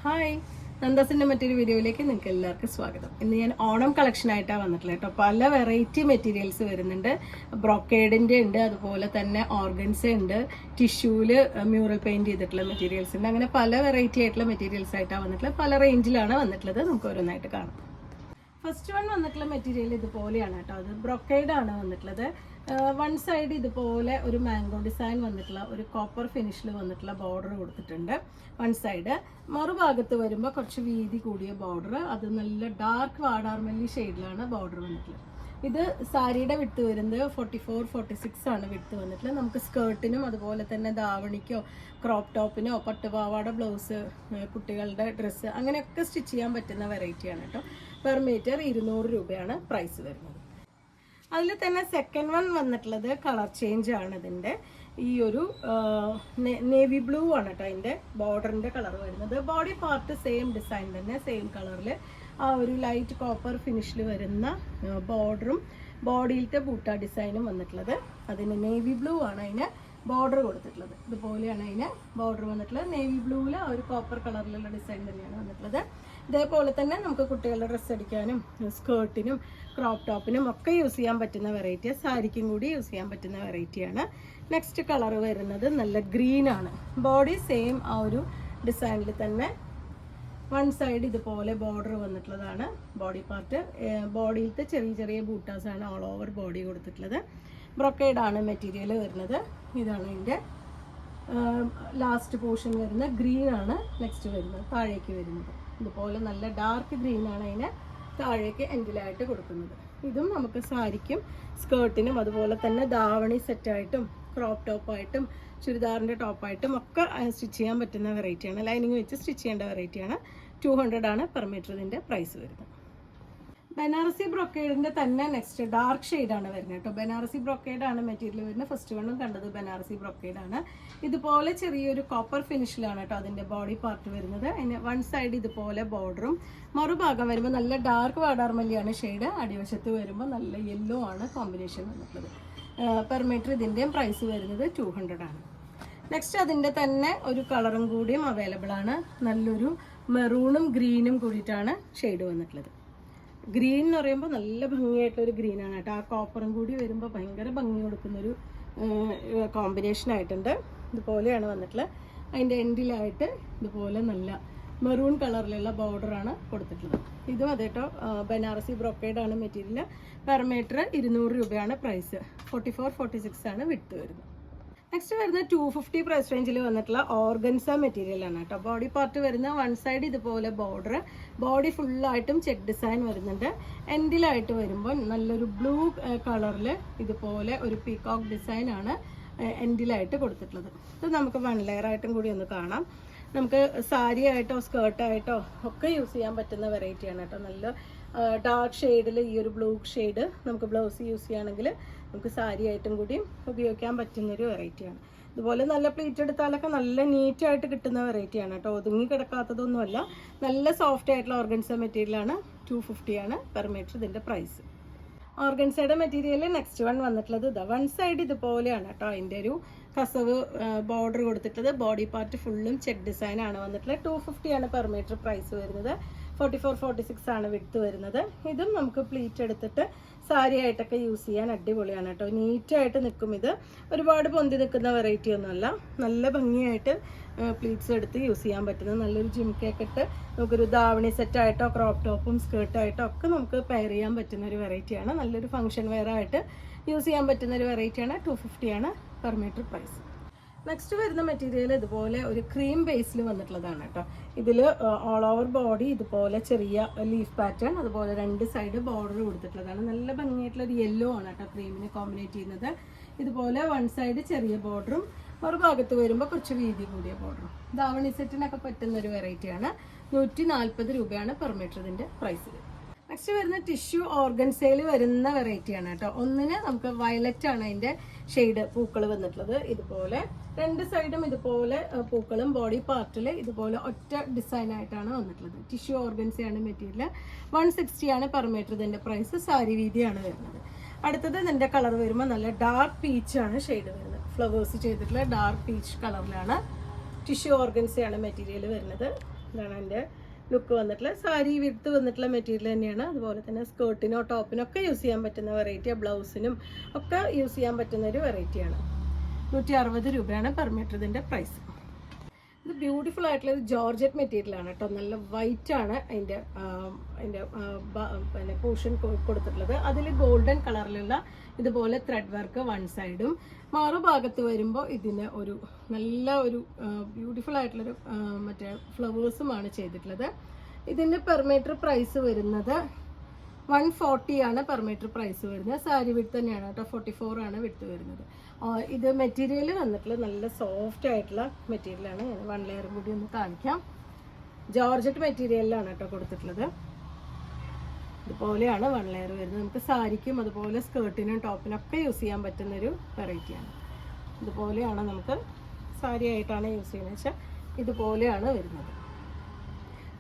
Hi, നന്ദാസിൻ്റെ മറ്റൊരു വീഡിയോയിലേക്ക് നിങ്ങൾക്ക് എല്ലാവർക്കും സ്വാഗതം. ഇന്ന് ഞാൻ ഓണം കളക്ഷനായിട്ടാണ് വന്നിട്ടുള്ളത് കേട്ടോ. പല വെറൈറ്റി മെറ്റീരിയൽസ് വരുന്നുണ്ട്. ബ്രോക്കേഡിൻ്റെ ഉണ്ട്, അതുപോലെ തന്നെ ഓർഗൻസ ഉണ്ട്, ടിഷ്യൂവിൽ മ്യൂറൽ പെയിൻറ് ചെയ്തിട്ടുള്ള മെറ്റീരിയൽസ് ഉണ്ട്. അങ്ങനെ പല വെറൈറ്റി ആയിട്ടുള്ള മെറ്റീരിയൽസ് ആയിട്ടാണ് വന്നിട്ടുള്ളത്. പല റേഞ്ചിലാണ് വന്നിട്ടുള്ളത്. നമുക്ക് ഓരോന്നായിട്ട് കാണാം. ഫസ്റ്റ് വൺ വന്നിട്ടുള്ള മെറ്റീരിയൽ ഇതുപോലെയാണ് കേട്ടോ. അത് ബ്രൊക്കേഡാണ് വന്നിട്ടുള്ളത്. വൺ സൈഡ് ഇതുപോലെ ഒരു മാംഗോ ഡിസൈൻ വന്നിട്ടുള്ള ഒരു കോപ്പർ ഫിനിഷിൽ വന്നിട്ടുള്ള ബോർഡർ കൊടുത്തിട്ടുണ്ട്. വൺ സൈഡ് മറുഭാഗത്ത് വരുമ്പോൾ കുറച്ച് വീതി കൂടിയ ബോർഡർ, അത് നല്ല ഡാർക്ക് വാടാർമല്ലി ഷെയ്ഡിലാണ് ബോർഡർ വന്നിട്ടുള്ളത്. ഇത് സാരിയുടെ വിട്ട് വരുന്നത് 44-46 ആണ് വിട്ട് വന്നിട്ടുള്ളത്. നമുക്ക് സ്കേർട്ടിനും അതുപോലെ തന്നെ ധാവണിക്കോ ക്രോപ്പ് ടോപ്പിനോ പട്ടുപാവാട ബ്ലൗസ്, കുട്ടികളുടെ ഡ്രസ്സ് അങ്ങനെയൊക്കെ സ്റ്റിച്ച് ചെയ്യാൻ പറ്റുന്ന വെറൈറ്റിയാണ് കേട്ടോ. പെർ മീറ്റർ 200 രൂപയാണ് പ്രൈസ് വരുന്നത്. അതിൽ തന്നെ സെക്കൻഡ് വൺ വന്നിട്ടുള്ളത് കളർ ചേഞ്ച് ആണ്. ഇതിൻ്റെ ഈ ഒരു നേവി ബ്ലൂ ആണ് കേട്ടോ അതിൻ്റെ ബോർഡറിൻ്റെ കളർ വരുന്നത്. ബോഡി പാർട്ട് സെയിം ഡിസൈൻ തന്നെ, സെയിം കളറിൽ ആ ഒരു ലൈറ്റ് കോപ്പർ ഫിനിഷിൽ വരുന്ന ബോർഡറും ബോഡിയിലത്തെ ബൂട്ട ഡിസൈനും വന്നിട്ടുള്ളത്. അതിന് നേവി ബ്ലൂ ആണ് അതിന് ബോർഡർ കൊടുത്തിട്ടുള്ളത്. ഇതുപോലെയാണ് അതിന് ബോർഡർ വന്നിട്ടുള്ളത്. നേവി ബ്ലൂവിൽ ആ ഒരു കോപ്പർ കളറിലുള്ള ഡിസൈൻ തന്നെയാണ് വന്നിട്ടുള്ളത്. ഇതേപോലെ തന്നെ നമുക്ക് കുട്ടികളുടെ ഡ്രസ്സ് അടിക്കാനും സ്കേർട്ടിനും ക്രോപ്പ് ടോപ്പിനും ഒക്കെ യൂസ് ചെയ്യാൻ പറ്റുന്ന വെറൈറ്റി, സാരിക്കും കൂടി യൂസ് ചെയ്യാൻ പറ്റുന്ന വെറൈറ്റിയാണ്. നെക്സ്റ്റ് കളർ വരുന്നത് നല്ല ഗ്രീൻ ആണ്. ബോഡി സെയിം ആ ഒരു ഡിസൈനിൽ തന്നെ വൺ സൈഡ് ഇതുപോലെ ബോർഡർ വന്നിട്ടുള്ളതാണ് ബോഡി പാർട്ട്. ബോഡിയിലത്തെ ചെറിയ ചെറിയ ബൂട്ടാസാണ് ഓൾ ഓവർ ബോഡി കൊടുത്തിട്ടുള്ളത്. ബ്രൊക്കേഡാണ് മെറ്റീരിയൽ വരുന്നത്. ഇതാണ് ഇതിൻ്റെ ലാസ്റ്റ് പോർഷൻ വരുന്ന ഗ്രീൻ ആണ് നെക്സ്റ്റ് വരുന്നത്, താഴേക്ക് വരുന്നത്. ഇതുപോലെ നല്ല ഡാർക്ക് ഗ്രീൻ ആണ് അതിന് താഴേക്ക് എൻഡിലായിട്ട് കൊടുക്കുന്നത്. ഇതും നമുക്ക് സാരിക്കും സ്കേർട്ടിനും അതുപോലെ തന്നെ ധാവണി സെറ്റായിട്ടും ക്രോപ്പ് ടോപ്പായിട്ടും ചുരിദാറിൻ്റെ ടോപ്പായിട്ടും ഒക്കെ സ്റ്റിച്ച് ചെയ്യാൻ പറ്റുന്ന വെറൈറ്റിയാണ്. ലൈനിങ് വെച്ച് സ്റ്റിച്ച് ചെയ്യേണ്ട വെറൈറ്റിയാണ്. 200 ആണ് പെർ മീറ്റർ ഇതിൻ്റെ പ്രൈസ് വരുന്നത്. ബനാറസി ബ്രൊക്കേഡിൻ്റെ തന്നെ നെക്സ്റ്റ് ഡാർക്ക് ഷെയ്ഡാണ് വരുന്നത് കേട്ടോ. ബനാറസി ബ്രൊക്കേഡാണ് മെറ്റീരിയൽ വരുന്നത്. ഫസ്റ്റ് വണ്ണും കണ്ടത് ബനാറസി ബ്രൊക്കേഡാണ്. ഇതുപോലെ ചെറിയൊരു കോപ്പർ ഫിനിഷിലാണ് കേട്ടോ അതിൻ്റെ ബോഡി പാർട്ട് വരുന്നത്. അതിന് വൺ സൈഡ് ഇതുപോലെ ബോർഡറും മറുഭാഗം വരുമ്പോൾ നല്ല ഡാർക്ക് വാടാർമല്ലിയാണ് ഷെയ്ഡ്. അടിവശത്ത് വരുമ്പോൾ നല്ല യെല്ലോ ആണ് കോമ്പിനേഷൻ വന്നിട്ടുള്ളത്. പെർ മീറ്റർ ഇതിൻ്റെയും പ്രൈസ് വരുന്നത് 200 ആണ്. നെക്സ്റ്റ് അതിൻ്റെ തന്നെ ഒരു കളറും കൂടിയും അവൈലബിൾ ആണ്. നല്ലൊരു മെറൂണും ഗ്രീനും കൂടിയിട്ടാണ് ഷെയ്ഡ് വന്നിട്ടുള്ളത്. ഗ്രീൻ എന്ന് പറയുമ്പോൾ നല്ല ഭംഗിയായിട്ടൊരു ഗ്രീനാണ് കേട്ടോ. ആ കോപ്പറും കൂടി വരുമ്പോൾ ഭയങ്കര ഭംഗി കൊടുക്കുന്നൊരു കോമ്പിനേഷൻ ആയിട്ടുണ്ട്. ഇതുപോലെയാണ് വന്നിട്ടുള്ളത്. അതിൻ്റെ എൻഡിലായിട്ട് ഇതുപോലെ നല്ല മെറൂൺ കളറിലുള്ള ബോർഡറാണ് കൊടുത്തിട്ടുള്ളത്. ഇതും അതേട്ടോ ബനാറസി ബ്രൊക്കേഡാണ് മെറ്റീരിയൽ. പെർ മീറ്റർ 200 രൂപയാണ് പ്രൈസ്. 44-46 ആണ് വിട്ട് വരുന്നത്. നെക്സ്റ്റ് വരുന്നത് 250 പ്രൈസ് റേഞ്ചിൽ വന്നിട്ടുള്ള ഓർഗൻസ മെറ്റീരിയലാണ് കേട്ടോ. ബോഡി പാർട്ട് വരുന്ന വൺ സൈഡ് ഇതുപോലെ ബോർഡർ, ബോഡി ഫുള്ളായിട്ടും ചെക്ക് ഡിസൈൻ വരുന്നുണ്ട്. എൻഡിലായിട്ട് വരുമ്പോൾ നല്ലൊരു ബ്ലൂ കളറിൽ ഇതുപോലെ ഒരു പീകോക്ക് ഡിസൈനാണ് എൻഡിലായിട്ട് കൊടുത്തിട്ടുള്ളത്. ഇത് നമുക്ക് വൺ ലെയർ ആയിട്ടും കൂടി ഒന്ന് കാണാം. നമുക്ക് സാരി ആയിട്ടോ സ്കേർട്ടായിട്ടോ ഒക്കെ യൂസ് ചെയ്യാൻ പറ്റുന്ന വെറൈറ്റിയാണ് കേട്ടോ. നല്ല ഡാർക്ക് ഷെയ്ഡിൽ ഈ ഒരു ബ്ലൂ ഷെയ്ഡ് നമുക്ക് ബ്ലൗസ് യൂസ് ചെയ്യുകയാണെങ്കിൽ നമുക്ക് സാരി ആയിട്ടും കൂടി ഉപയോഗിക്കാൻ പറ്റുന്നൊരു വെറൈറ്റിയാണ്. ഇതുപോലെ നല്ല പ്ലീറ്റ് എടുത്താലൊക്കെ നല്ല നീറ്റായിട്ട് കിട്ടുന്ന വെറൈറ്റിയാണ് കേട്ടോ. ഒതുങ്ങി കിടക്കാത്തതൊന്നുമല്ല. നല്ല സോഫ്റ്റ് ആയിട്ടുള്ള ഓർഗൻസ മെറ്റീരിയലാണ്. 250 ആണ് പെർ മീറ്റർ ഇതിൻ്റെ പ്രൈസ്. ഓർഗൻസയുടെ മെറ്റീരിയൽ നെക്സ്റ്റ് വൺ വന്നിട്ടുള്ളത് ഇതാ. വൺ സൈഡ് ഇതുപോലെയാണ് കേട്ടോ അതിൻ്റെ ഒരു കസവ് ബോർഡർ കൊടുത്തിട്ടുള്ളത്. ബോഡി പാർട്ട് ഫുള്ളും ചെക്ക് ഡിസൈൻ ആണ് വന്നിട്ടുള്ളത്. 250 ആണ് പെർ മീറ്റർ പ്രൈസ് വരുന്നത്. 44-46 ആണ് വിട്ട് വരുന്നത്. ഇതും നമുക്ക് പ്ലീറ്റ് എടുത്തിട്ട് സാരി ആയിട്ടൊക്കെ യൂസ് ചെയ്യാൻ അടിപൊളിയാണ് കേട്ടോ. നീറ്റായിട്ട് നിൽക്കും. ഇത് ഒരുപാട് പൊന്തി നിൽക്കുന്ന വെറൈറ്റി ഒന്നുമല്ല. നല്ല ഭംഗിയായിട്ട് പ്ലീറ്റ്സ് എടുത്ത് യൂസ് ചെയ്യാൻ പറ്റുന്ന നല്ലൊരു ജിംക്കൊക്കെ ഇട്ട് നമുക്കൊരു ധാവണി സെറ്റായിട്ടോ ക്രോപ്പ് ടോപ്പും സ്കേർട്ടായിട്ടോ ഒക്കെ നമുക്ക് പെയർ ചെയ്യാൻ പറ്റുന്ന ഒരു വെറൈറ്റിയാണ്. നല്ലൊരു ഫംഗ്ഷൻ വെയർ ആയിട്ട് യൂസ് ചെയ്യാൻ പറ്റുന്ന ഒരു വെറൈറ്റിയാണ്. 250 ആണ് പെർ മീറ്റർ പ്രൈസ്. നെക്സ്റ്റ് വരുന്ന മെറ്റീരിയൽ ഇതുപോലെ ഒരു ക്രീം ബേസിൽ വന്നിട്ടുള്ളതാണ് കേട്ടോ. ഇതിൽ ഓൾ ഓവർ ബോഡി ഇതുപോലെ ചെറിയ ലീഫ് പാറ്റേൺ, അതുപോലെ രണ്ട് സൈഡ് ബോർഡർ കൊടുത്തിട്ടുള്ളതാണ്. നല്ല ഭംഗിയായിട്ടുള്ളൊരു യെല്ലോ ആണ് കേട്ടോ ക്രീമിനെ കോമ്പിനേറ്റ് ചെയ്യുന്നത്. ഇതുപോലെ വൺ സൈഡ് ചെറിയ ബോർഡറും മറുഭാഗത്ത് വരുമ്പോൾ കുറച്ച് വീതി കൂടിയ ബോർഡറും. ധാവണി സെറ്റിനൊക്കെ പറ്റുന്നൊരു വെറൈറ്റിയാണ്. 140 രൂപയാണ് പെർ മീറ്റർ ഇതിൻ്റെ പ്രൈസ്. നെക്സ്റ്റ് വരുന്ന ടിഷ്യൂ ഓർഗൻസയിൽ വരുന്ന വെറൈറ്റിയാണ് കേട്ടോ. ഒന്നിന് നമുക്ക് വയലറ്റ് ആണ് അതിൻ്റെ ഷെയ്ഡ് പൂക്കൾ വന്നിട്ടുള്ളത്. ഇതുപോലെ രണ്ട് സൈഡും ഇതുപോലെ പൂക്കളും ബോഡി പാർട്ടിൽ ഇതുപോലെ ഒറ്റ ഡിസൈൻ ആയിട്ടാണ് വന്നിട്ടുള്ളത്. Tissue ഓർഗൻസയാണ് material. 160 ആണ് പെർ മീറ്റർ ഇതിൻ്റെ പ്രൈസ്. സാരി വീതിയാണ് വരുന്നത്. അടുത്തത് ഇതിൻ്റെ കളർ വരുമ്പോൾ നല്ല ഡാർക്ക് പീച്ചാണ് ഷെയ്ഡ് വരുന്നത്. ഫ്ലവേഴ്സ് ചെയ്തിട്ടുള്ള ഡാർക്ക് പീച്ച് കളറിലാണ്. ടിഷ്യൂ ഓർഗൻസയാണ് മെറ്റീരിയൽ വരുന്നത്. ഇതാണ് എൻ്റെ ലുക്ക് വന്നിട്ടുള്ള സാരി വിടുത്ത് വന്നിട്ടുള്ള മെറ്റീരിയൽ തന്നെയാണ്. അതുപോലെ തന്നെ സ്കേർട്ടിനോ ടോപ്പിനോ ഒക്കെ യൂസ് ചെയ്യാൻ പറ്റുന്ന വെറൈറ്റി, ബ്ലൗസിനും ഒക്കെ യൂസ് ചെയ്യാൻ പറ്റുന്ന ഒരു വെറൈറ്റിയാണ്. 160 രൂപയാണ് പെർ മീറ്റർ ഇതിൻ്റെ പ്രൈസ്. ഇത് ബ്യൂട്ടിഫുൾ ആയിട്ടുള്ള ഒരു ജോർജറ്റ് മെറ്റീരിയൽ ആണ് കേട്ടോ. നല്ല വൈറ്റ് ആണ് അതിൻ്റെ പിന്നെ പോർഷൻ കൊടുത്തിട്ടുള്ളത്. അതിൽ ഗോൾഡൻ കളറിലുള്ള ഇതുപോലെ ത്രെഡ് വർക്ക് വൺ സൈഡും, മറുഭാഗത്ത് വരുമ്പോൾ ഇതിന് ഒരു നല്ല ഒരു ബ്യൂട്ടിഫുൾ ആയിട്ടുള്ളൊരു മറ്റേ ഫ്ലവേഴ്സുമാണ് ചെയ്തിട്ടുള്ളത്. ഇതിൻ്റെ പെർ മീറ്റർ പ്രൈസ് വരുന്നത് 140 ആണ് പെർ മീറ്റർ പ്രൈസ് വരുന്നത്. സാരി വിഡ്ത്ത് തന്നെയാണ് കേട്ടോ, 44 ആണ് വിഡ്ത്ത് വരുന്നത്. ഇത് മെറ്റീരിയൽ വന്നിട്ടുള്ള നല്ല സോഫ്റ്റ് ആയിട്ടുള്ള മെറ്റീരിയലാണ്. ഞാൻ വൺ ലെയർ കൂടി ഒന്ന് കാണിക്കാം. ജോർജറ്റ് മെറ്റീരിയലിലാണ് കേട്ടോ കൊടുത്തിട്ടുള്ളത്. ഇതുപോലെയാണ് വൺ ലെയർ വരുന്നത്. നമുക്ക് സാരിക്കും അതുപോലെ സ്കേർട്ടിനും ടോപ്പിനും ഒക്കെ യൂസ് ചെയ്യാൻ പറ്റുന്നൊരു വെറൈറ്റിയാണ്. ഇതുപോലെയാണ് നമുക്ക് സാരി ആയിട്ടാണ് യൂസ് ചെയ്യുന്നത് വെച്ചാൽ ഇതുപോലെയാണ് വരുന്നത്.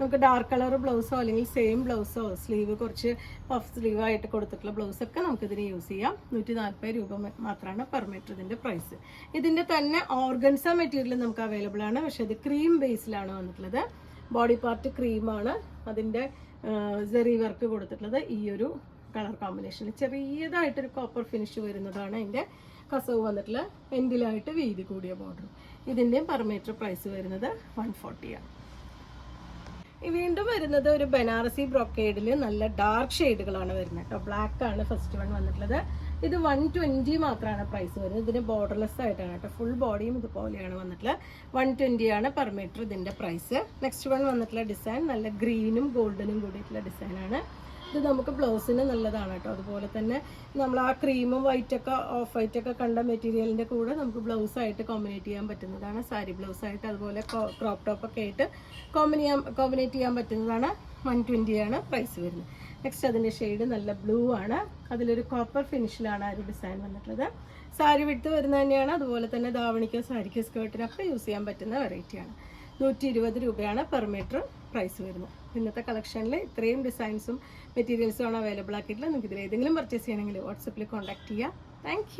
നമുക്ക് ഡാർക്ക് കളർ ബ്ലൗസോ അല്ലെങ്കിൽ സെയിം ബ്ലൗസോ സ്ലീവ് കുറച്ച് പഫ് സ്ലീവ് ആയിട്ട് കൊടുത്തിട്ടുള്ള ബ്ലൗസൊക്കെ നമുക്കിതിന് യൂസ് ചെയ്യാം. 140 രൂപ മാത്രമാണ് പെർ മീറ്റർ ഇതിൻ്റെ പ്രൈസ്. ഇതിൻ്റെ തന്നെ ഓർഗൻസ മെറ്റീരിയൽ നമുക്ക് അവൈലബിൾ ആണ്. പക്ഷേ ഇത് ക്രീം ബേസിലാണ് വന്നിട്ടുള്ളത്. ബോഡി പാർട്ട് ക്രീമാണ്. അതിൻ്റെ സെറി വർക്ക് കൊടുത്തിട്ടുള്ളത് ഈ ഒരു കളർ കോമ്പിനേഷനിൽ ചെറിയതായിട്ടൊരു കോപ്പർ ഫിനിഷ് വരുന്നതാണ്. അതിൻ്റെ കസവ് വന്നിട്ടുള്ള എൻഡിലായിട്ട് വീതി കൂടിയ ബോർഡർ. ഇതിൻ്റെയും പെർ മീറ്റർ പ്രൈസ് വരുന്നത് 140 ആണ്. വീണ്ടും വരുന്നത് ഒരു ബനാറസി ബ്രോക്കേഡിൽ നല്ല ഡാർക്ക് ഷെയ്ഡുകളാണ് വരുന്നത് കേട്ടോ. ബ്ലാക്ക് ആണ് ഫസ്റ്റ് വൺ വന്നിട്ടുള്ളത്. ഇത് 120 മാത്രമാണ് പ്രൈസ് വരുന്നത്. ഇതിന് ബോർഡർലെസ് ആയിട്ടാണ് കേട്ടോ. ഫുൾ ബോഡിയും ഇതുപോലെയാണ് വന്നിട്ടുള്ളത്. 120 ആണ് പെർ മീറ്റർ ഇതിൻ്റെ പ്രൈസ്. നെക്സ്റ്റ് വൺ വന്നിട്ടുള്ള ഡിസൈൻ നല്ല ഗ്രീനും ഗോൾഡനും കൂടിയിട്ടുള്ള ഡിസൈനാണ്. ഇത് നമുക്ക് ബ്ലൗസിന് നല്ലതാണ് കേട്ടോ. അതുപോലെ തന്നെ നമ്മൾ ആ ക്രീമും വൈറ്റൊക്കെ ഓഫ് വൈറ്റൊക്കെ കണ്ട മെറ്റീരിയലിൻ്റെ കൂടെ നമുക്ക് ബ്ലൗസായിട്ട് കോമ്പിനേറ്റ് ചെയ്യാൻ പറ്റുന്നതാണ്. സാരി ബ്ലൗസായിട്ട് അതുപോലെ ക്രോപ്പ് ടോപ്പൊക്കെ ആയിട്ട് കോമ്പിനേറ്റ് ചെയ്യാൻ പറ്റുന്നതാണ്. 120 ആണ് പ്രൈസ് വരുന്നത്. നെക്സ്റ്റ് അതിൻ്റെ ഷെയ്ഡ് നല്ല ബ്ലൂ ആണ്. അതിലൊരു കോപ്പർ ഫിനിഷിലാണ് ആ ഒരു ഡിസൈൻ വന്നിട്ടുള്ളത്. സാരി വിഡ്ത്ത് വരുന്നത് തന്നെയാണ്. അതുപോലെ തന്നെ ധാവണിക്കോ സാരിക്കോ സ്കേർട്ടിനൊക്കെ യൂസ് ചെയ്യാൻ പറ്റുന്ന വെറൈറ്റിയാണ്. 120 രൂപയാണ് പെർ മീറ്റർ പ്രൈസ് വരുന്നത്. ഇന്നത്തെ കളക്ഷനിൽ ഇത്രയും ഡിസൈൻസും മെറ്റീരിയൽസും ആണ് അവൈലബിൾ ആക്കിയിട്ടുള്ളത്. നിങ്ങൾക്ക് ഇതിൽ ഏതെങ്കിലും പർച്ചേസ് ചെയ്യണമെങ്കിൽ വാട്സപ്പിൽ കോൺടാക്ട് ചെയ്യുക. താങ്ക്